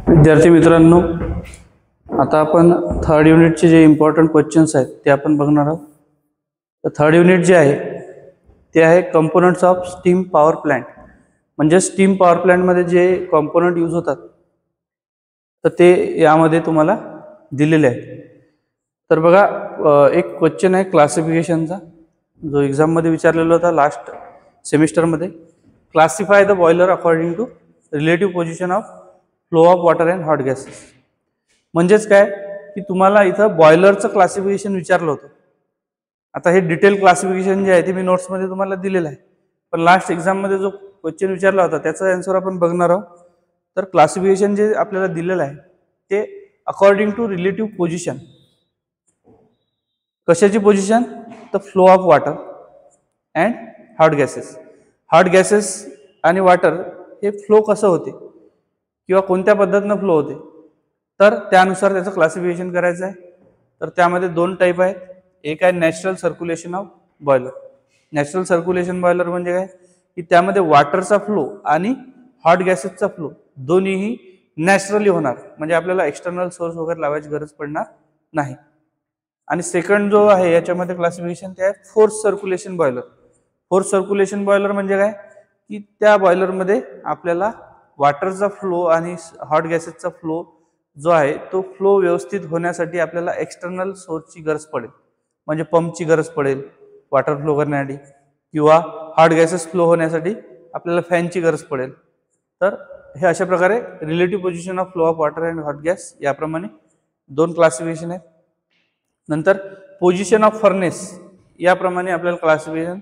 विद्यार्थी मित्रांनो, आता आपण थर्ड युनिटचे जे इम्पॉर्टंट क्वेश्चन्स आहेत ते आपण बघणार आहोत. तर थर्ड युनिट जे आहे ते आहे components of steam power plant. म्हणजे स्टीम पॉवर प्लांटमध्ये जे कंपोनंट यूज होतात तर ते यामध्ये तुम्हाला दिलेले आहेत. तर बघा, एक क्वेश्चन आहे क्लासिफिकेशनचा, जो एक्झाममध्ये विचारलेला होता लास्ट सेमिस्टरमध्ये. Classify the boiler according to relative position of flow of water and hot gases. म्हणजेच काय की तुम्हाला इथं बॉयलरचं क्लासिफिकेशन विचारलं होतं. आता हे डिटेल क्लासिफिकेशन जे आहे ते मी नोट्समध्ये तुम्हाला दिलेलं आहे, पण लास्ट एक्झाममध्ये जो क्वेश्चन विचारला होता त्याचा आन्सर आपण बघणार आहोत. तर क्लासिफिकेशन जे आपल्याला दिलेलं आहे ते अकॉर्डिंग टू रिलेटिव्ह पोझिशन. कशाची पोझिशन? तर flow of water and hot gases. Hot gases आणि वॉटर हे फ्लो कसं होते किंवा कोणत्या पद्धतीनं फ्लो होते, तर त्यानुसार त्याचं क्लासिफिकेशन करायचं आहे. तर त्यामध्ये दोन टाईप आहेत. एक आहे natural circulation of boiler. Natural circulation boiler म्हणजे काय की त्यामध्ये वॉटरचा फ्लो आणि हॉट गॅसेसचा फ्लो दोन्हीही नॅचरली होणार, म्हणजे आपल्याला एक्सटर्नल सोर्स वगैरे लावायची गरज पडणार नाही. आणि सेकंड जो आहे याच्यामध्ये क्लासिफिकेशन ते आहे force circulation boiler. Force circulation boiler म्हणजे काय की त्या बॉयलरमध्ये आपल्याला वॉटरचा फ्लो आणि हॉट गॅसेसचा फ्लो जो आहे तो फ्लो व्यवस्थित होण्यासाठी आपल्याला एक्सटर्नल सोर्सची गरज पडेल. म्हणजे पंपची गरज पडेल वॉटर फ्लो करण्यासाठी, किंवा हॉट गॅसेस फ्लो होण्यासाठी आपल्याला फॅनची गरज पडेल. तर हे अशा प्रकारे relative position of flow of water and hot gas याप्रमाणे दोन क्लासिफिकेशन आहेत. नंतर पोझिशन ऑफ फर्नेस याप्रमाणे आपल्याला क्लासिफिकेशन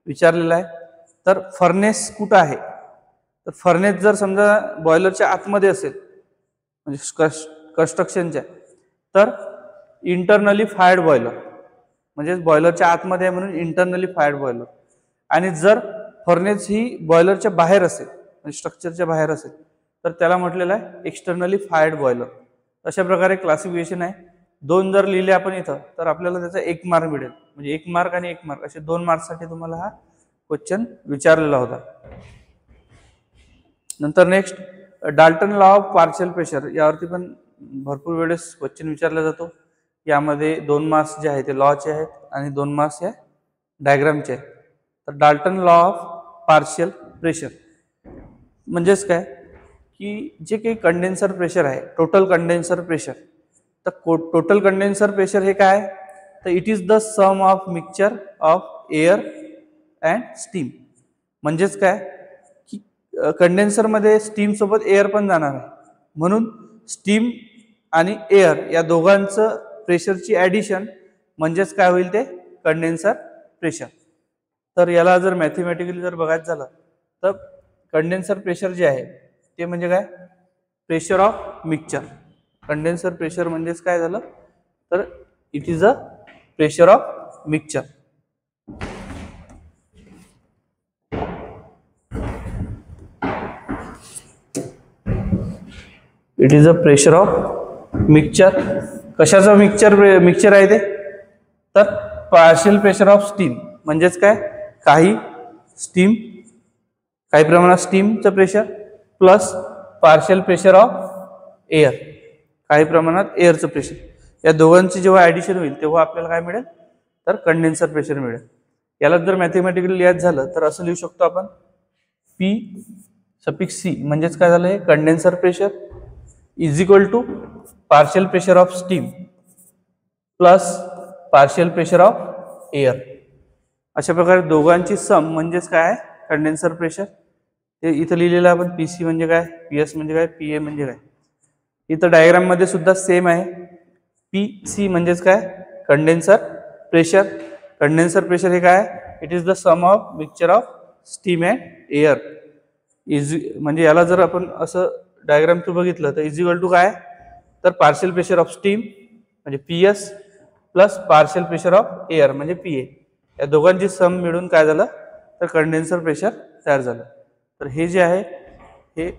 विचारलेलं आहे. तर फर्नेस कुठं आहे? तर फर्नेस जर समजा बॉयलरच्या आतमध्ये असेल म्हणजे कन्स्ट्रक्शनच्या, तर इंटरनली फायर्ड बॉयलर, म्हणजे बॉयलरच्या आतमध्ये आहे म्हणून इंटरनली फायर्ड बॉयलर. आणि जर फर्नेस ही बॉयलरच्या बाहेर असेल म्हणजे स्ट्रक्चरच्या बाहेर असेल तर त्याला म्हटलेलं आहे एक्सटर्नली फायर्ड बॉयलर. अशा प्रकारे क्लासिफिकेशन आहे. दोन जर लिहिले आपण इथं तर आपल्याला त्याचा 1 मार्क मिळेल. म्हणजे 1 मार्क आणि 1 मार्क असे 2 मार्क्ससाठी तुम्हाला हा क्वेश्चन विचारलेला होता. नंतर next Dalton law of partial pressure. यावरती पण भरपूर वेळेस क्वेश्चन विचारला जातो. यामध्ये 2 मार्क्स जे आहे ते लॉचे आहेत आणि 2 मार्क्स या डायग्रामचे आहेत. तर Dalton law of partial pressure म्हणजेच काय की जे काही कंडेन्सर प्रेशर आहे, टोटल कंडेन्सर प्रेशर, तर टोटल कंडेन्सर प्रेशर हे काय, तर it is the sum of mixture of air and steam. म्हणजेच काय की कंडेन्सरमध्ये स्टीम सोबत एअर पण जाणार आहे, म्हणून स्टीम आणि एअर या दोघांचं प्रेशरची ॲडिशन म्हणजेच काय होईल ते कंडेन्सर प्रेशर. तर याला जर मॅथमॅटिकली जर बघायचं झालं तर कंडेन्सर प्रेशर जे आहे ते म्हणजे काय, pressure of mixture. Condenser pressure म्हणजेच काय झालं, तर it is a pressure of mixture. It is a pressure of mixture. कशाचं मिक्सचर आहे ते, तर पार्शियल प्रेशर ऑफ स्टीम. म्हणजेच काय, काही स्टीम, काही प्रमाणात स्टीमचं pressure plus partial pressure of air, काही प्रमाणात एअरचं प्रेशर. या दोघांची जेव्हा ॲडिशन होईल तेव्हा आपल्याला काय मिळेल, तर कंडेन्सर प्रेशर मिळेल. याला जर मॅथमॅटिकली लिहायचं झालं तर असं लिहू शकतो आपण, पी सफिक्स सी म्हणजेच काय झालं, हे condenser pressure is equal to partial pressure of steam plus partial pressure of air. अशा प्रकारे दोघांची सम म्हणजेच काय आहे कंडेन्सर प्रेशर. ते इथं लिहिलेलं आपण पी सी म्हणजे काय, पी एस म्हणजे काय, पी ए म्हणजे काय. इथं डायग्राममध्ये सुद्धा सेम आहे. पी सी म्हणजेच काय, कंडेन्सर प्रेशर. कंडेन्सर प्रेशर हे काय, it is the sum of mixture of steam and air. म्हणजे याला जर आपण असं डायग्राम थ्रू बघितलं तर इज इक्वल टू काय, तर पार्शियल प्रेशर ऑफ स्टीम म्हणजे P S plus partial pressure of air म्हणजे पी ए. या दोघांची सम मिळून काय झालं, तर कंडेन्सर प्रेशर तयार झालं. तर हे जे आहे हे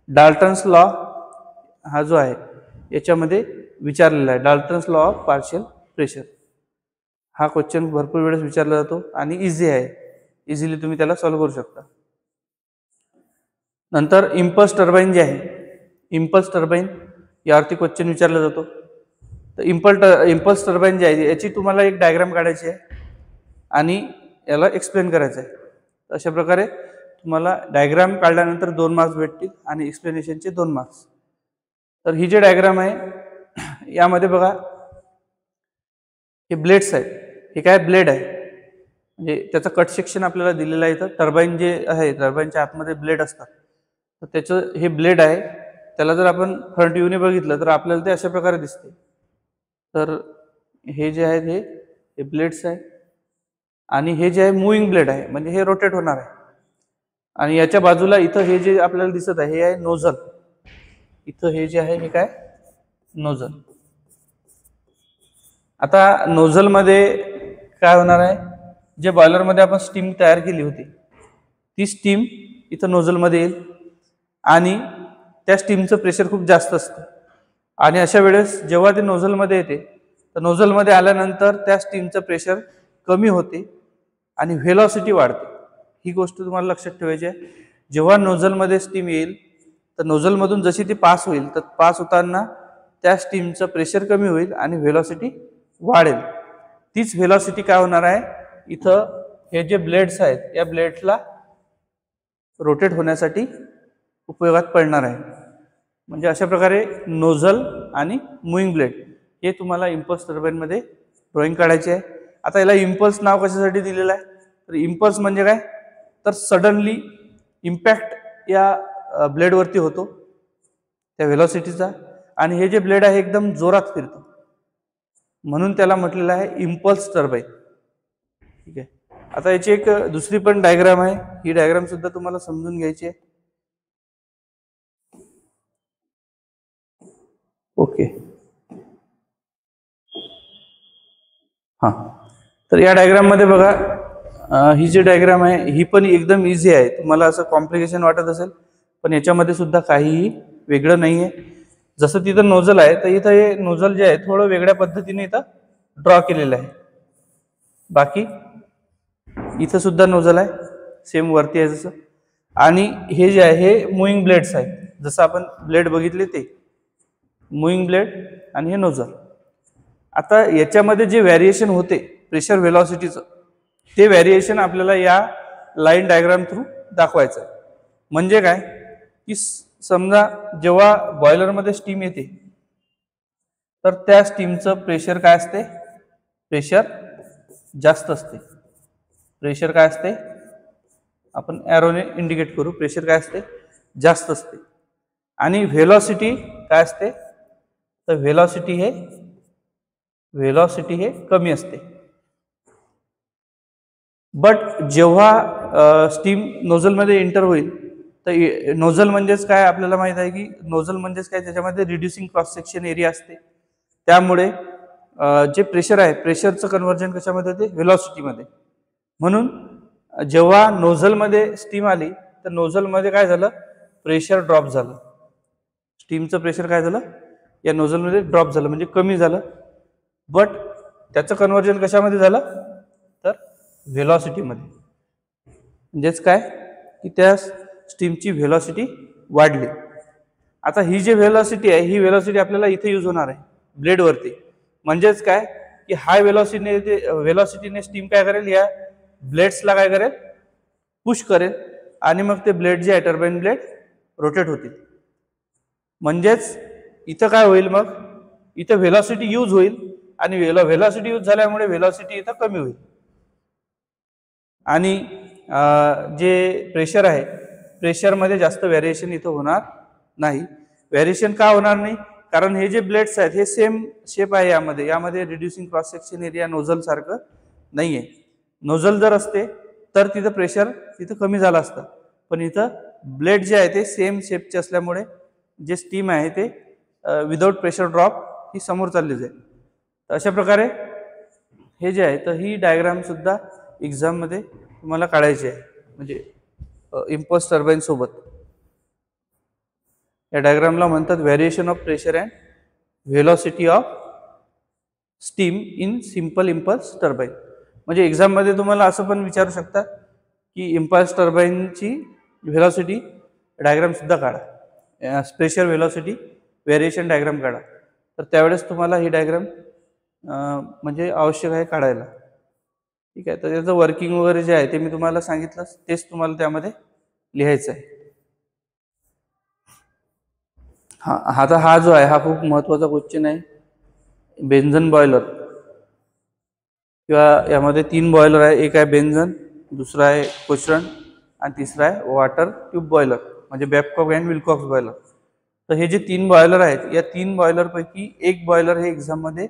डाल्टन्स लॉ हा जो आहे याच्यामध्ये विचारलेला आहे, Dalton's law of partial pressure. हा क्वेश्चन भरपूर वेळेस विचारला जातो आणि इझी आहे, इझिली तुम्ही त्याला सॉल्व्ह करू शकता. नंतर इम्पल्स टर्बाईन जे आहे, इम्पल्स टर्बाईन यावरती क्वेश्चन विचारला जातो. तर इम्पल्स टर्बाईन जे आहे याची तुम्हाला एक डायग्राम काढायची आहे आणि याला एक्सप्लेन करायचं आहे. अशा प्रकारे तुम्हाला डायग्राम काढल्यानंतर 2 मार्क्स भेटतील आणि एक्सप्लेनेशनचे 2 मार्क्स. तर ही जे डायग्राम आहे यामध्ये बघा हे ब्लेड्स आहेत. हे काय ब्लेड आहे, म्हणजे त्याचं कट सेक्शन आपल्याला दिलेलं आहे. इथं टर्बाईन जे आहे, टर्बाईनच्या आतमध्ये ब्लेड असतात, तर त्याचं हे ब्लेड आहे. त्याला जर आपण फ्रंट व्ह्यूने बघितलं तर आपल्याला ते अशा प्रकारे दिसते. तर हे जे आहेत हे ब्लेड्स आहे आणि हे जे आहे मूव्हिंग ब्लेड आहे, म्हणजे हे रोटेट होणार आहे. आणि याच्या बाजूला इथं हे जे आपल्याला दिसत आहे हे आहे नोझल. इथं हे जे आहे हे काय नोझल. आता नोझलमध्ये काय होणार आहे, जे बॉयलरमध्ये आपण स्टीम तयार केली होती ती स्टीम इथं नोझलमध्ये येईल आणि त्या स्टीमचं प्रेशर खूप जास्त असतं. आणि अशा वेळेस जेव्हा ते नोझलमध्ये येते तर नोझलमध्ये आल्यानंतर त्या स्टीमचं प्रेशर कमी होते आणि व्हेलॉसिटी वाढते. ही गोष्ट तुम्हाला लक्षात ठेवायची आहे. जेव्हा नोझलमध्ये स्टीम येईल तर नोझलमधून जशी ती पास होईल तर पास होताना त्या स्टीमचं प्रेशर कमी होईल आणि व्हेलॉसिटी वाढेल. तीच व्हेलॉसिटी काय होणार आहे, इथं हे जे ब्लेड्स आहेत या ब्लेड्सला रोटेट होण्यासाठी उपयोगात पडणार आहे. म्हणजे अशा प्रकारे नोझल आणि मूव्हिंग ब्लेड हे तुम्हाला इम्पल्स टर्बाईनमध्ये ड्रॉइंग काढायची आहे. आता याला इम्पल्स नाव कशासाठी दिलेलं आहे, तर इम्पल्स म्हणजे काय, तर सडनली इम्पॅक्ट या ब्लेडवरती होतो त्या व्हेलॉसिटीचा आणि हे जे ब्लेड आहे एकदम जोरात फिरतो, म्हणून त्याला म्हटलेलं आहे इम्पल्स टर्बाईन. ठीक आहे. आता याची एक दुसरी पण डायग्राम आहे, ही डायग्राम सुद्धा तुम्हाला समजून घ्यायची आहे. ओके. हां, तर या डायग्राम मध्ये बघा, ही जी डायग्राम आहे ही पण एकदम इझी आहे. तुम्हाला असं कॉम्प्लिकेशन वाटत असेल पण याच्यामध्ये सुद्धा काहीही वेगळं नाही आहे. जसं तिथं नोझल आहे तर इथं हे नोझल जे आहे थोडं वेगळ्या पद्धतीने इथं ड्रॉ केलेलं आहे. बाकी इथं सुद्धा नोझल आहे, सेम वरती आहे जसं. आणि हे जे आहे हे मूव्हिंग ब्लेड्स आहेत, जसं आपण ब्लेड बघितले ते मूव्हिंग ब्लेड आणि हे नोझल. आता याच्यामध्ये जे व्हॅरिएशन होते प्रेशर व्हेलॉसिटीचं, ते व्हॅरिएशन आपल्याला या लाईन डायग्राम थ्रू दाखवायचं आहे. म्हणजे काय की समजा जेव्हा बॉयलरमध्ये स्टीम येते तर त्या स्टीमचं प्रेशर काय असते, प्रेशर जास्त असते. प्रेशर काय असते, आपण एरोने इंडिकेट करू, प्रेशर काय असते, जास्त असते. आणि व्हेलॉसिटी काय असते, तर व्हेलॉसिटी हे कमी असते. बट जेव्हा स्टीम नोझलमध्ये एंटर होईल तर नोझल म्हणजेच काय आपल्याला माहित आहे की नोझल म्हणजेच काय, त्याच्यामध्ये रिड्युसिंग क्रॉस सेक्शन एरिया असते. त्यामुळे जे प्रेशर आहे प्रेशरचं कन्व्हर्जन कशामध्ये होते, व्हेलॉसिटीमध्ये. म्हणून जेव्हा नोझलमध्ये स्टीम आली तर नोझलमध्ये काय झालं, प्रेशर ड्रॉप झालं. स्टीमचं प्रेशर काय झालं या नोझलमध्ये ड्रॉप झालं, म्हणजे कमी झालं. बट त्याचं कन्व्हर्जन कशामध्ये झालं, तर व्हेलॉसिटीमध्ये. म्हणजेच काय की त्या स्टीमची व्हेलॉसिटी वाढली. आता ही जी व्हेलॉसिटी आहे ही व्हेलॉसिटी आपल्याला इथे यूज होणार आहे ब्लेडवरती. म्हणजेच काय की हाय व्हेलॉसिटीने स्टीम काय करेल, या ब्लेड्सला काय करेल, पुश करेल आणि मग ते ब्लेड जे आहे टर्बाईन ब्लेड रोटेट होतील. म्हणजेच इथं काय होईल, मग इथं व्हेलॉसिटी यूज होईल आणि व्हेलॉसिटी यूज झाल्यामुळे व्हेलॉसिटी इथं कमी होईल. आणि जे प्रेशर आहे प्रेशरमध्ये जास्त व्हेरिएशन इथं होणार नाही. व्हेरिएशन का होणार नाही, कारण हे जे ब्लेड्स आहेत हे सेम शेप आहे, यामध्ये reducing cross section area nozzle सारखं नाही आहे. नोझल जर असते तर तिथं प्रेशर तिथं कमी झालं असतं, पण इथं ब्लेड जे आहे ते सेम शेपचे असल्यामुळे जे स्टीम आहे ते विदाउट प्रेशर ड्रॉप ही समोर चालली जाईल. तर अशा प्रकारे हे जे आहे तर ही डायग्राम सुद्धा एक्झाममध्ये तुम्हाला काढायची आहे, म्हणजे इम्पल्स टर्बाईन सोबत. या डायग्रामला म्हणतात variation of pressure and velocity of steam in simple impulse turbine. म्हणजे एक्झाममध्ये तुम्हाला असं पण विचारू शकता की इम्पल्स टर्बाईनची व्हेलॉसिटी डायग्राम सुद्धा काढा, स्पेशल व्हेलॉसिटी व्हेरिएशन डायग्राम काढा. तर त्यावेळेस तुम्हाला ही डायग्राम म्हणजे आवश्यक आहे काढायला. ठीक आहे. तर त्याचं वर्किंग वगैरे जे आहे ते मी तुम्हाला सांगितलं, तेच तुम्हाला त्यामध्ये लिहायचं आहे. आता हा जो आहे हा खूप महत्त्वाचा क्वेश्चन आहे. बेन्झन बॉयलर किंवा यामध्ये 3 बॉयलर आहे. एक आहे बेन्झन, दुसरा आहे कोचरन आणि तिसरा आहे वॉटर ट्यूब बॉयलर म्हणजे बॅबकॉक अँड विल्कॉक्स बॉयलर. तर हे जे 3 बॉयलर आहेत या 3 बॉयलरपैकी एक बॉयलर हे एक्झाममध्ये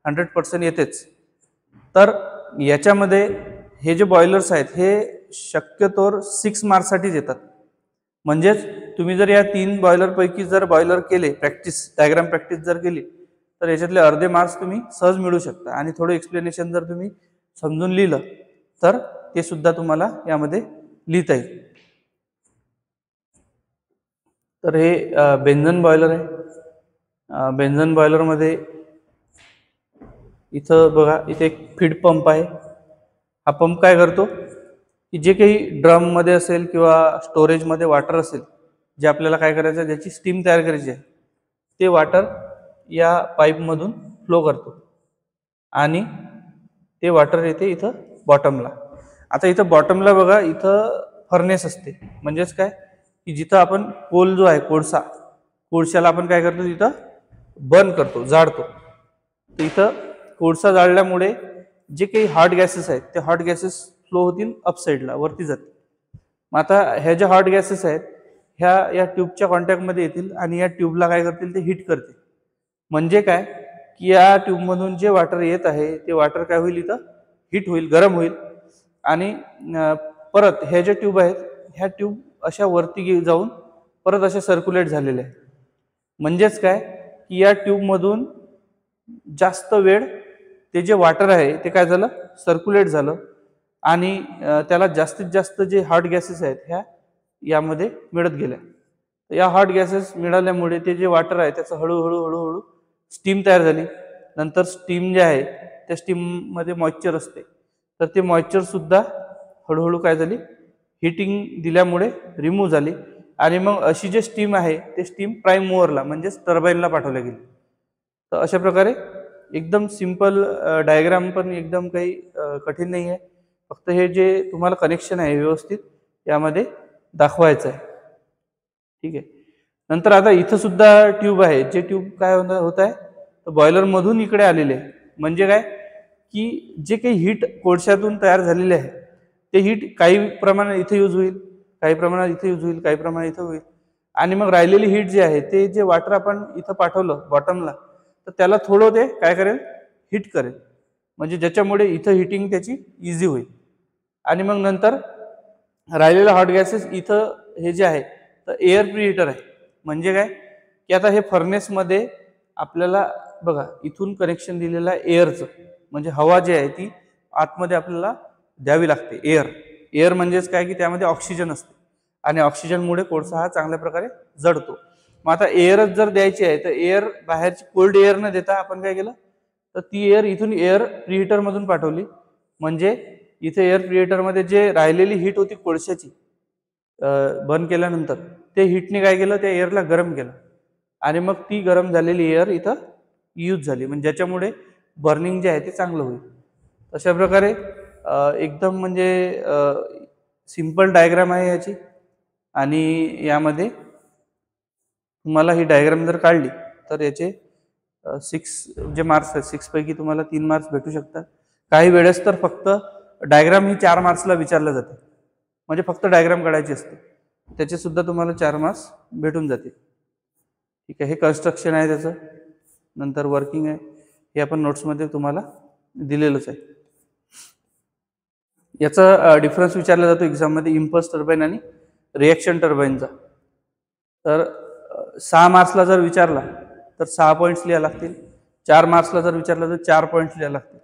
100% येतेच. तर याच्यामध्ये हे जे बॉयलर्स आहेत हे शक्यतोवर 6 मार्क्ससाठीच येतात. म्हणजेच तुम्ही जर या 3 बॉयलरपैकी जर बॉयलर केले, डायग्राम प्रॅक्टिस जर केली तर याच्यातले अर्धे मार्क्स तुम्ही सहज मिळू शकता. आणि थोडं एक्सप्लेनेशन जर तुम्ही समजून लिहिलं तर ते सुद्धा तुम्हाला यामध्ये लिहिता येईल. तर हे बेन्झन बॉयलर आहे. बेन्झन बॉयलरमध्ये इथं बघा, इथे एक फीड पंप आहे. हा पंप काय करतो की जे काही ड्रममध्ये असेल किंवा स्टोरेजमध्ये वॉटर असेल, जे आपल्याला काय करायचं आहे, ज्याची स्टीम तयार करायची आहे, ते वॉटर या पाईपमधून फ्लो करतो आणि ते वॉटर येते इथं बॉटमला. आता इथं बॉटमला बघा, इथं फर्नेस असते. म्हणजेच काय की जिथं आपण कोल जो आहे कोळशाला आपण काय करतो, तिथं बर्न करतो, जाळतो. तर इथं कोळसा जाळल्यामुळे जे काही हॉट गॅसेस आहेत ते हॉट गॅसेस फ्लो होतील अपसाईडला, वरती जातील. मग आता ह्या ज्या हॉट गॅसेस आहेत ह्या या ट्यूबच्या कॉन्टॅक्टमध्ये येतील आणि या ट्यूबला काय करतील, ते हीट करतील. म्हणजे काय की या ट्यूबमधून जे वॉटर येत आहे ते वॉटर काय होईल, इथं हीट होईल, गरम होईल. आणि परत ह्या ज्या ट्यूब आहेत ह्या ट्यूब अशा वरती जाऊन परत अशा सर्क्युलेट झालेल्या आहेत. म्हणजेच काय की या ट्यूबमधून जास्त वेळ ते जे वॉटर आहे ते काय झालं, सर्क्युलेट झालं आणि त्याला जास्तीत जास्त जे हॉट गॅसेस आहेत ह्या यामध्ये मिळत गेल्या. या हॉट गॅसेस मिळाल्यामुळे ते जे वॉटर आहे त्याचं हळूहळू स्टीम तयार झाली. नंतर स्टीम जे आहे त्या स्टीममध्ये मॉइश्चर असते, तर ते मॉइश्चर सुद्धा हळूहळू काय झाली, हिटिंग दिल्यामुळे रिमूव्ह झाली. आणि मग अशी जे स्टीम आहे ते स्टीम प्राईम मूव्हरला म्हणजेच टर्बाईनला पाठवल्या गेली. तर अशा प्रकारे एकदम सिंपल डायग्राम, पण एकदम काही कठीण नाही आहे. फक्त हे जे तुम्हाला कनेक्शन आहे व्यवस्थित यामध्ये दाखवायचं आहे. ठीक आहे. नंतर आता इथं सुद्धा ट्यूब आहे. जे ट्यूब काय होत आहे, तर बॉयलरमधून इकडे आलेले आहे. म्हणजे काय की जे काही हीट कोळशातून तयार झालेले आहे ते हीट काही प्रमाणात इथे यूज होईल, काही प्रमाणात इथे यूज होईल, काही प्रमाणात इथं होईल. आणि मग राहिलेली हीट जे आहे ते जे वॉटर आपण इथं पाठवलं बॉटमला, तर त्याला थोडं ते काय करेल, हीट करेल. म्हणजे ज्याच्यामुळे इथं हिटिंग त्याची इझी होईल. आणि मग नंतर राहिलेला हॉट गॅसेस इथं हे जे आहे तर एअर प्रीहीटर आहे. म्हणजे काय की आता हे फर्नेसमध्ये आपल्याला बघा इथून कनेक्शन दिलेलं आहे एअरचं. म्हणजे हवा जी आहे ती आतमध्ये आपल्याला द्यावी लागते. एअर म्हणजेच काय की त्यामध्ये ऑक्सिजन असते आणि ऑक्सिजनमुळे कोळसा हा चांगल्या प्रकारे जळतो. मग आता एअरच जर द्यायची आहे तर एअर बाहेरची कोल्ड एअर न देता आपण काय केलं, तर ती एअर इथून एअर प्रीहीटर मधून पाठवली. म्हणजे इथे एअर प्रीहीटरमध्ये जे राहिलेली हीट होती कोळशाची बर्न केल्यानंतर, ते हीटने काय केलं, त्या एअरला गरम केलं आणि मग ती गरम झालेली एअर इथं यूज झाली. म्हणजे ज्याच्यामुळे बर्निंग जे आहे ते चांगलं होईल. अशा प्रकारे एकदम म्हणजे सिंपल डायग्राम आहे याची. आणि यामध्ये तुम्हाला ही डायग्राम जर काढली तर याचे 6 जे मार्क्स आहेत 6 पैकी तुम्हाला 3 मार्क्स भेटू शकतात. काही वेळेस तर फक्त डायग्राम ही 4 मार्क्सला विचारलं जाते. म्हणजे फक्त डायग्राम काढायची असते, त्याचे सुद्धा तुम्हाला 4 मार्क्स भेटून जातील. ठीक आहे. हे कन्स्ट्रक्शन आहे त्याचं. नंतर वर्किंग आहे, हे आपण नोट्समध्ये तुम्हाला दिलेलंच आहे. याचा डिफरन्स विचारला जातो एक्झाममध्ये इम्पल्स टर्बाईन आणि रिॲक्शन टर्बाईनचा. तर 6 मार्क्सला जर विचारला तर 6 पॉईंट्स लिहायला लागतील. 4 मार्क्सला जर विचारला तर 4 पॉईंट्स लिहायला लागतील.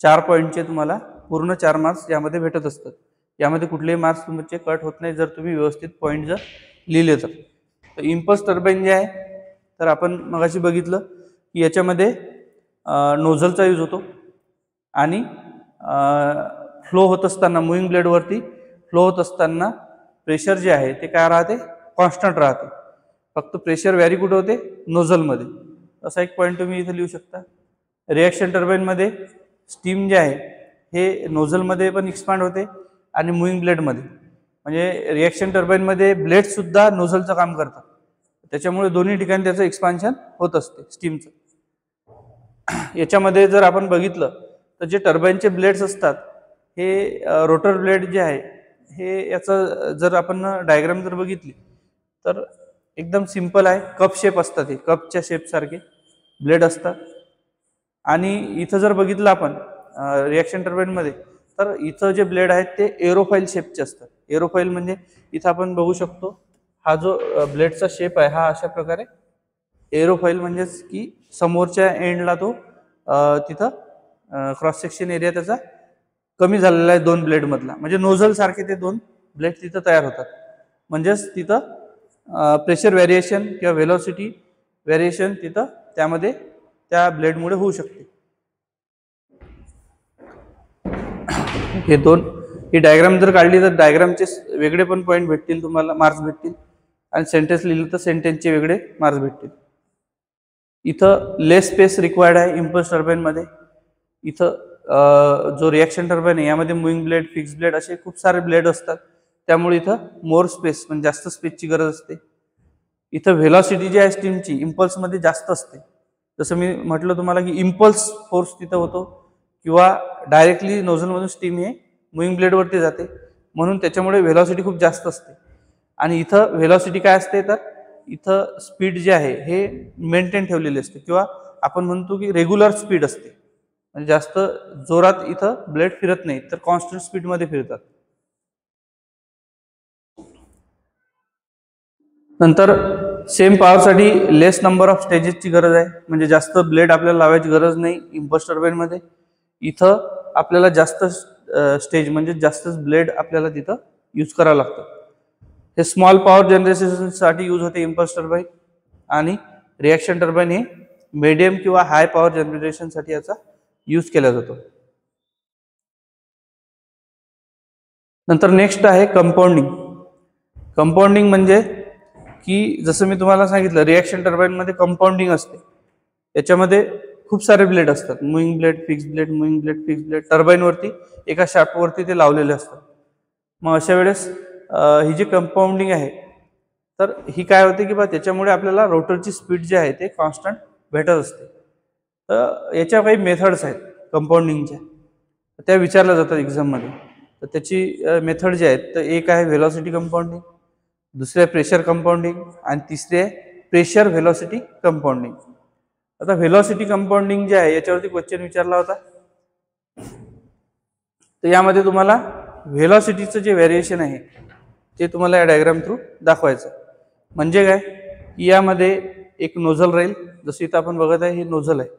4 पॉईंटचे तुम्हाला पूर्ण 4 मार्क्स यामध्ये भेटत असतात. यामध्ये कुठलेही मार्क्स तुमचे कट होत नाही जर तुम्ही व्यवस्थित पॉईंट जर लिहिले तर. इम्पल्स टर्बाईन जे आहे तर आपण मगाशी बघितलं की याच्यामध्ये नोझलचा यूज होतो आणि फ्लो होत असताना मुव्हिंग ब्लेडवरती फ्लो होत असताना प्रेशर जे आहे ते काय राहते, कॉन्स्टंट राहते. फक्त प्रेशर व्हॅरी कुठे होते, नोझलमध्ये. असा एक पॉईंट तुम्ही इथे लिहू शकता. रिॲक्शन टर्बाईनमध्ये स्टीम जे आहे हे नोझलमध्ये पण एक्सपांड होते आणि मुव्हिंग ब्लेडमध्ये. म्हणजे रिॲक्शन टर्बाईनमध्ये ब्लेडसुद्धा नोझलचं काम करतात, त्याच्यामुळे दोन्ही ठिकाणी त्याचं एक्सपान्शन होत असते स्टीमचं. याच्यामध्ये जर आपण बघितलं तर जे टर्बाईनचे ब्लेड्स असतात हे रोटर ब्लेड जे आहे हे याचं जर आपण डायग्राम जर बघितली तर एकदम सिंपल आहे. कप शेप असतात, हे कपच्या शेपसारखे ब्लेड असतात. आणि इथं जर बघितलं आपण रिॲक्शन टर्बाईनमध्ये तर इथं जे ब्लेड आहेत ते एरोफाईल शेपचे असतात. एरोफाईल म्हणजे इथं आपण बघू शकतो हा जो ब्लेडचा शेप आहे हा अशा प्रकारे एरोफाईल, म्हणजेच की समोरच्या एंडला तो तिथं क्रॉस सेक्शन एरिया त्याचा कमी झालेला आहे दोन ब्लेडमधला. म्हणजे नोझल सारखे ते दोन ब्लेड तिथं तयार होतात. म्हणजेच तिथं प्रेशर व्हेरिएशन किंवा व्हेलॉसिटी व्हेरिएशन तिथं त्यामध्ये त्या ब्लेडमुळे होऊ शकते. ही डायग्राम जर काढली तर डायग्रामचे वेगळे पण पॉईंट भेटतील तुम्हाला, मार्क्स भेटतील. आणि सेंटेन्स लिहिलं तर सेंटेन्सचे वेगळे मार्क्स भेटतील. इथं लेस स्पेस रिक्वायर्ड आहे इम्पल्स टर्बाईनमध्ये. इथं जो रिॲक्शन टर्बाईन आहे यामध्ये मुव्हिंग ब्लेड, फिक्स ब्लेड असे खूप सारे ब्लेड असतात, त्यामुळे इथं मोर स्पेस म्हणजे जास्त स्पेसची गरज असते. इथं व्हेलॉसिटी जी आहे स्टीमची इम्पल्समध्ये जास्त असते. जसं मी म्हटलं तुम्हाला की इम्पल्स फोर्स तिथं होतो किंवा डायरेक्टली नोझलमधून स्टीम हे मुव्हिंग ब्लेडवरती जाते, म्हणून त्याच्यामुळे व्हेलॉसिटी खूप जास्त असते. आणि इथं व्हेलॉसिटी काय असते तर इथं स्पीड जे आहे हे मेंटेन ठेवलेली असते किंवा आपण म्हणतो की रेग्युलर स्पीड असते. म्हणजे जास्त जोरात इथं ब्लेड फिरत नाही, तर कॉन्स्टंट स्पीडमध्ये फिरतात. नंतर सेम पॉवरसाठी लेस नंबर ऑफ स्टेजेसची गरज आहे. म्हणजे जास्त ब्लेड आपल्याला लावायची गरज नाही इम्पल्स टर्बाईनमध्ये. इथं आपल्याला जास्त स्टेज म्हणजे जास्तच ब्लेड आपल्याला तिथं यूज करावं लागतं. हे स्मॉल पॉवर जनरेशनसाठी यूज होते इम्पल्स टर्बाईन. आणि रिॲक्शन टर्बाईन हे मिडियम किंवा हाय पॉवर जनरेशनसाठी याचा यूज केला जातो. नंतर नेक्स्ट आहे कंपाऊंडिंग. कंपाऊंडिंग म्हणजे की जसं मी तुम्हाला सांगितलं रिॲक्शन टर्बाईनमध्ये कंपाऊंडिंग असते. याच्यामध्ये खूप सारे ब्लेड असतात, moving blade, fix blade, moving blade, fix blade. टर्बाईनवरती एका शाफ्टवरती ते लावलेले असतात. मग अशा वेळेस ही जी कंपाऊंडिंग आहे तर ही काय होते की बा त्याच्यामुळे आपल्याला रोटरची स्पीड जी आहे ते कॉन्स्टंट भेटत असते. तर याच्या काही मेथड्स आहेत कंपाऊंडिंगच्या, त्या विचारल्या जातात एक्झाममध्ये. तर त्याची मेथड जी आहेत तर एक आहे व्हेलॉसिटी कंपाऊंडिंग, दुसरे आहे प्रेशर कंपाऊंडिंग आणि तिसरे आहे प्रेशर व्हेलॉसिटी कंपाऊंडिंग. आता व्हेलॉसिटी कंपाऊंडिंग जे आहे याच्यावरती क्वेश्चन विचारला होता. तर यामध्ये तुम्हाला व्हेलॉसिटीचं जे व्हेरिएशन आहे ते तुम्हाला या डायग्राम थ्रू दाखवायचं. म्हणजे काय की यामध्ये एक नोझल राहील, जसं इथं आपण बघत आहे हे नोझल आहे,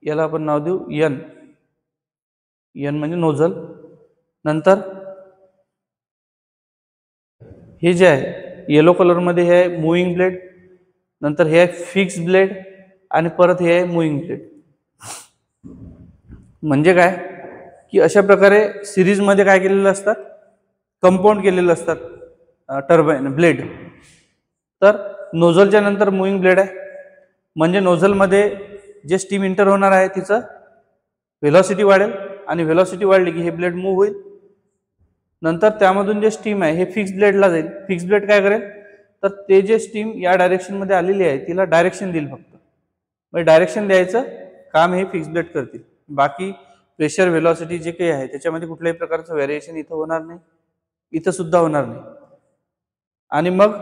याला आपण नाव देऊ एन. एन म्हणजे नोझल. नंतर हे जे आहे येलो कलरमध्ये हे आहे मुव्हिंग ब्लेड, नंतर हे आहे फिक्स ब्लेड आणि परत हे आहे मुव्हिंग ब्लेड. म्हणजे काय की अशा प्रकारे सिरीजमध्ये काय केलेलं असतात, कंपाऊंड केलेलं असतात टर्बाईन ब्लेड. तर नोझलच्या नंतर मुव्हिंग ब्लेड आहे, म्हणजे नोझलमध्ये जे स्टीम इंटर होणार आहे तिचं व्हेलॉसिटी वाढेल आणि व्हेलॉसिटी वाढली की हे ब्लेड मूव्ह होईल. नंतर त्यामधून जे स्टीम आहे हे फिक्स ब्लेडला जाईल. फिक्स ब्लेड काय करेल तर ते जे स्टीम या डायरेक्शनमध्ये आलेली आहे तिला डायरेक्शन देईल फक्त. म्हणजे डायरेक्शन द्यायचं काम हे फिक्स ब्लेड करतील. बाकी प्रेशर व्हेलॉसिटी जे काही आहे त्याच्यामध्ये कुठल्याही प्रकारचं व्हेरिएशन इथं होणार नाही, इथं सुद्धा होणार नाही. आणि मग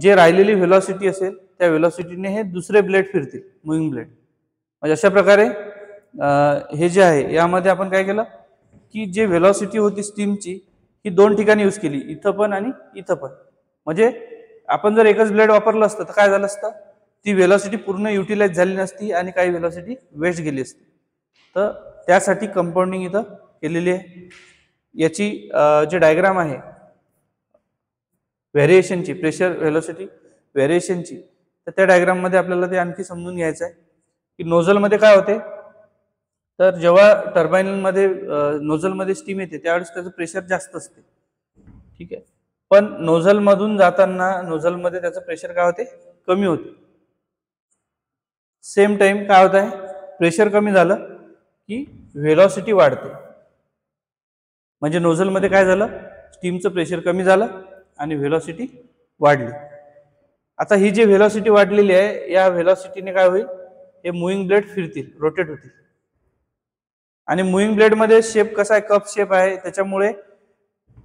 जे राहिलेली व्हेलॉसिटी असेल त्या व्हेलॉसिटीने हे दुसरे ब्लेड फिरतील, मुव्हिंग ब्लेड. म्हणजे अशा प्रकारे हे जे आहे यामध्ये आपण काय केलं की जे व्हेलॉसिटी होती स्टीमची ही दोन ठिकाणी यूज केली, इथं पण आणि इथं पण. म्हणजे आपण जर एकच ब्लेड वापरलं असतं तर काय झालं असतं, ती व्हेलॉसिटी पूर्ण युटिलाइज झाली नसती आणि काही व्हेलॉसिटी वेस्ट गेली असती. तर त्यासाठी कंपाऊंडिंग इथं केलेली आहे. याची जे डायग्राम आहे व्हेरिएशनची, प्रेशर व्हेलॉसिटी व्हेरिएशनची, तर त्या डायग्राममध्ये आपल्याला ते आणखी समजून घ्यायचं आहे की नोझलमध्ये काय होते, तर जेव्हा टर्बाईनमध्ये नोझलमध्ये स्टीम येते त्यावेळेस त्याचं प्रेशर जास्त असते, ठीक आहे. पण नोझलमधून जाताना नोझलमध्ये त्याचं प्रेशर काय होते, कमी होते. सेम टाइम काय होत आहे, प्रेशर कमी झालं की व्हेलॉसिटी वाढते. म्हणजे नोझलमध्ये काय झालं, स्टीमचं प्रेशर कमी झालं आणि व्हेलॉसिटी वाढली. आता ही जी व्हेलॉसिटी वाढलेली आहे, या व्हेलॉसिटीने काय होईल, हे मुव्हिंग ब्लेड फिरतील, रोटेट होतील. आणि मुव्हिंग ब्लेडमध्ये शेप कसा आहे, कप शेप आहे, त्याच्यामुळे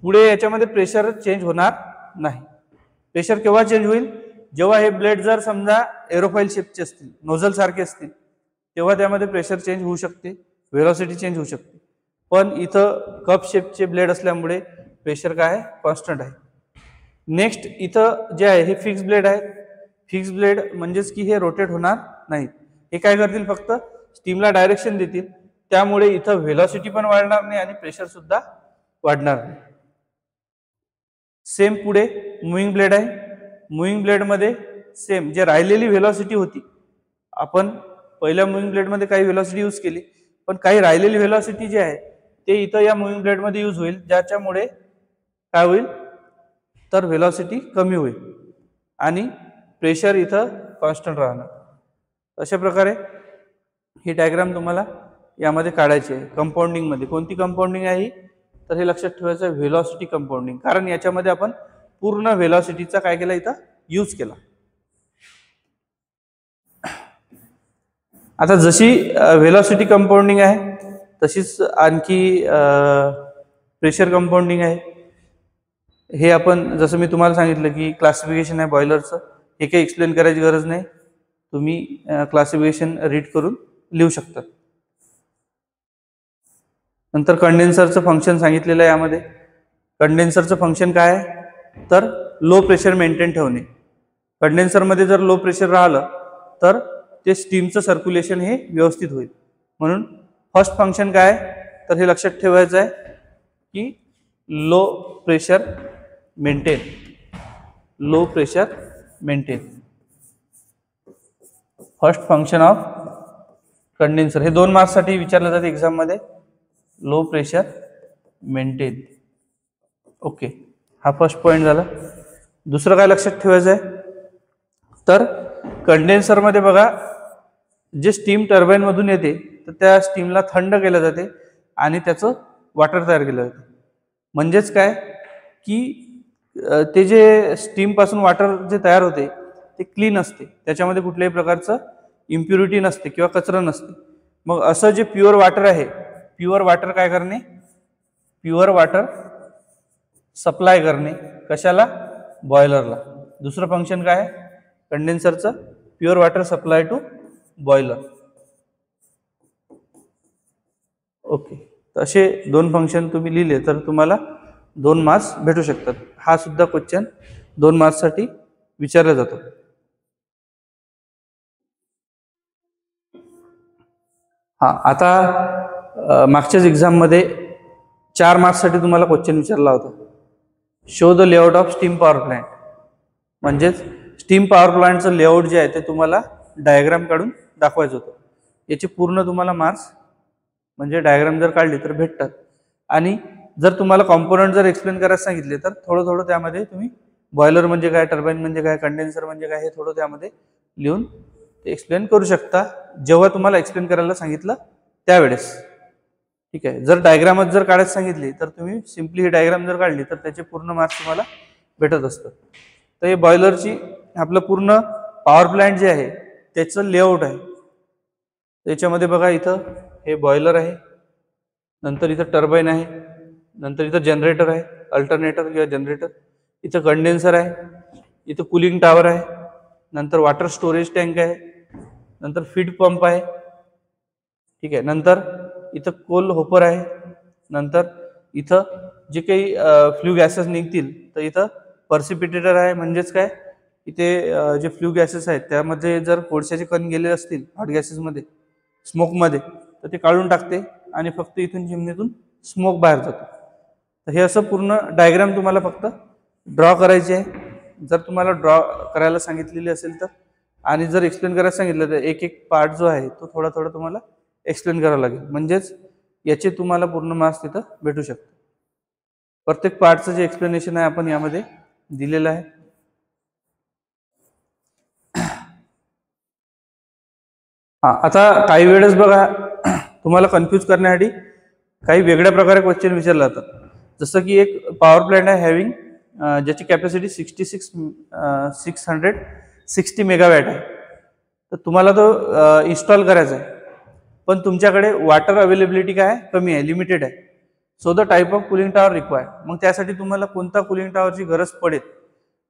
पुढे याच्यामध्ये प्रेशर चेंज होणार नाही. प्रेशर केव्हा चेंज होईल, जेव्हा हे ब्लेड जर समजा एरोफाईल शेपचे असतील, नोझल सारखे असतील, तेव्हा त्यामध्ये प्रेशर चेंज होऊ शकते, व्हेलॉसिटी चेंज होऊ शकते. पण इथं कप शेपचे ब्लेड असल्यामुळे प्रेशर काय आहे, कॉन्स्टंट आहे. नेक्स्ट इथं जे आहे हे फिक्स ब्लेड आहे. फिक्स ब्लेड म्हणजेच की हे रोटेट होणार नाहीत. हे काय करतील, फक्त स्टीमला डायरेक्शन देतील. त्यामुळे इथं व्हेलॉसिटी पण वाढणार नाही आणि प्रेशर सुद्धा वाढणार नाही. सेम पुढे मुव्हिंग ब्लेड आहे. मुव्हिंग ब्लेडमध्ये सेम जे राहिलेली व्हेलॉसिटी होती, आपण पहिल्या मुव्हिंग ब्लेडमध्ये काही व्हेलॉसिटी यूज केली, पण काही राहिलेली व्हेलॉसिटी जी आहे ते इथं या मुव्हिंग ब्लेडमध्ये यूज होईल, ज्याच्यामुळे काय होईल, तर व्हेलॉसिटी कमी होईल आणि प्रेशर इथं कॉन्स्टंट राहणार. अशा प्रकारे ही डायग्राम तुम्हाला यामध्ये काढायची आहे. कंपाऊंडिंगमध्ये कोणती कंपाऊंडिंग आहे, तर हे लक्षात ठेवायचं आहे, व्हेलॉसिटी कंपाऊंडिंग. कारण याच्यामध्ये आपण पूर्ण व्हेलॉसिटीचा काय केला, इथं यूज केला. आता जशी व्हेलॉसिटी कंपाऊंडिंग आहे तशीच आणखी प्रेशर कंपाऊंडिंग आहे. हे आपण जसं मी तुम्हाला सांगितलं की क्लासिफिकेशन आहे बॉयलरचं, हे काही एक्सप्लेन करायची गरज नाही, तुम्ही क्लासिफिकेशन रीड करून लिहू शकता. नंतर कंडेन्सरचं फंक्शन सांगितलेलं आहे यामध्ये. कंडेन्सरचं फंक्शन काय आहे, तर लो प्रेशर मेंटेन ठेवणे. कंडेन्सरमध्ये जर लो प्रेशर राहिलं तर ते स्टीमचं सर्क्युलेशन हे व्यवस्थित होईल. म्हणून फर्स्ट फंक्शन काय आहे, तर हे लक्षात ठेवायचं आहे की low pressure maintain, low pressure maintain. First function of condenser हे 2 मार्क्ससाठी विचारलं जाते एक्झाममध्ये, लो प्रेशर मेंटेन. ओके, हा फर्स्ट पॉईंट झाला. दुसरं काय लक्षात ठेवायचं आहे, तर कंडेन्सरमध्ये बघा, जे स्टीम टर्बाईनमधून येते तर त्या स्टीमला थंड केलं जाते आणि त्याचं वॉटर तयार केलं जाते. म्हणजेच काय की ते जे स्टीमपासून वॉटर जे तयार होते ते क्लीन असते, त्याच्यामध्ये कुठल्याही प्रकारचं इम्प्युरिटी नसते किंवा कचरा नसते. मग असं जे प्युअर वॉटर आहे, प्युअर वॉटर काय करणे, प्युअर वॉटर सप्लाय करणे, कशाला, बॉयलरला. दुसरं फंक्शन काय आहे कंडेन्सरचं, pure water supply to boiler. Okay, तर असे 2 फंक्शन तुम्ही लिहिले तर तुम्हाला 2 मार्क्स भेटू शकतात. हा सुद्धा क्वेश्चन 2 मार्क्ससाठी विचारला जातो. हा, आता मागच्याच एक्झाममध्ये 4 मार्क्ससाठी तुम्हाला क्वेश्चन विचारला होता, show the layout of steam power plant. म्हणजेच स्टीम पॉवर प्लांटचं लेआउट जे आहे ते तुम्हाला डायग्राम काढून दाखवायचं होतं. याचे पूर्ण तुम्हाला मार्क्स म्हणजे डायग्राम जर काढली तर भेटतात. आणि जर तुम्हाला कॉम्पोनंट जर एक्सप्लेन करायला सांगितले तर थोडं थोडं त्यामध्ये तुम्ही बॉयलर म्हणजे काय, टर्बाईन म्हणजे काय, कंडेन्सर म्हणजे काय, हे थोडं त्यामध्ये लिहून ते एक्सप्लेन करू शकता जेव्हा तुम्हाला एक्सप्लेन करायला सांगितलं त्यावेळेस. ठीक आहे, जर डायग्रामच जर काढायला सांगितली तर तुम्ही सिम्पली ही डायग्राम जर काढली तर त्याचे पूर्ण मार्क्स तुम्हाला भेटत असतात. तर हे बॉयलरची आपलं पूर्ण पॉवर प्लांट जे आहे त्याचं लेआउट आहे. त्याच्यामध्ये बघा, इथं हे बॉयलर आहे, नंतर इथं टर्बाईन आहे, नंतर इथं जनरेटर आहे, अल्टरनेटर किंवा जनरेटर, इथं कंडेन्सर आहे, इथं कूलिंग टॉवर आहे, नंतर वॉटर स्टोरेज टँक आहे, नंतर फीड पंप आहे. ठीक आहे, नंतर इथं कोल होपर आहे, नंतर इथं जे काही फ्ल्यू गॅसेस निघतील तर इथं पर्सिपिटेटर आहे. म्हणजेच काय, इथे जे फ्ल्यू गॅसेस आहेत त्यामध्ये जर कोळशाचे कण गेले असतील हॉट गॅसेसमध्ये, स्मोकमध्ये, तर ते काढून टाकते आणि फक्त इथून चिमणीतून स्मोक बाहेर जातो. तर हे असं पूर्ण डायग्राम तुम्हाला फक्त ड्रॉ करायची आहे. जर तुम्हाला ड्रॉ करायला सांगितलेली असेल तर आणि जर एक्सप्लेन करायला सांगितलं तर एक एक पार्ट जो आहे तो थोडा थोडा तुम्हाला एक्सप्लेन करावा लागेल, म्हणजेच याचे तुम्हाला पूर्ण मार्क्स तिथं भेटू शकतो. प्रत्येक पार्टचं जे एक्सप्लेनेशन आहे आपण यामध्ये दिलेलं आहे. आता काही वेळेस बघा तुम्हाला कन्फ्यूज करण्यासाठी काही वेगळ्या प्रकारे क्वेश्चन विचारले जातात. जसं की एक पॉवर प्लॅन्ट आहे हॅव्हिंग ज्याची कॅपॅसिटी 660 मेगावॅट आहे. तर तुम्हाला तो इन्स्टॉल करायचा आहे, पण तुमच्याकडे वॉटर अवेलेबिलिटी काय आहे, कमी आहे, लिमिटेड आहे. So the type of cooling tower required. मग त्यासाठी तुम्हाला कोणता कुलिंग टॉवरची गरज पडेल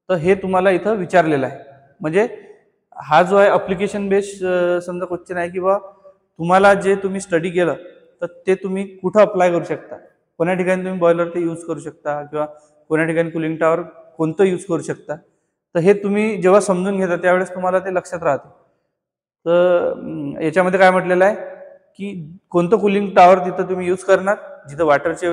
तर हे तुम्हाला इथं विचारलेलं आहे. म्हणजे हा जो आहे अप्लिकेशन बेस्ड समजा क्वेश्चन आहे, किंवा तुम्हाला जे तुम्ही स्टडी केलं तर ते तुम्ही कुठं अप्लाय करू शकता. कोण्या ठिकाणी तुम्ही बॉयलर ते यूज करू शकता, किंवा कोण्या ठिकाणी कुलिंग टॉवर कोणतं यूज करू शकता. तर हे तुम्ही जेव्हा समजून घेता त्यावेळेस तुम्हाला ते लक्षात राहते. तर याच्यामध्ये काय म्हटलेलं आहे की कोणतं कुलिंग टॉवर तिथं तुम्ही यूज करणार जिथं वॉटरचे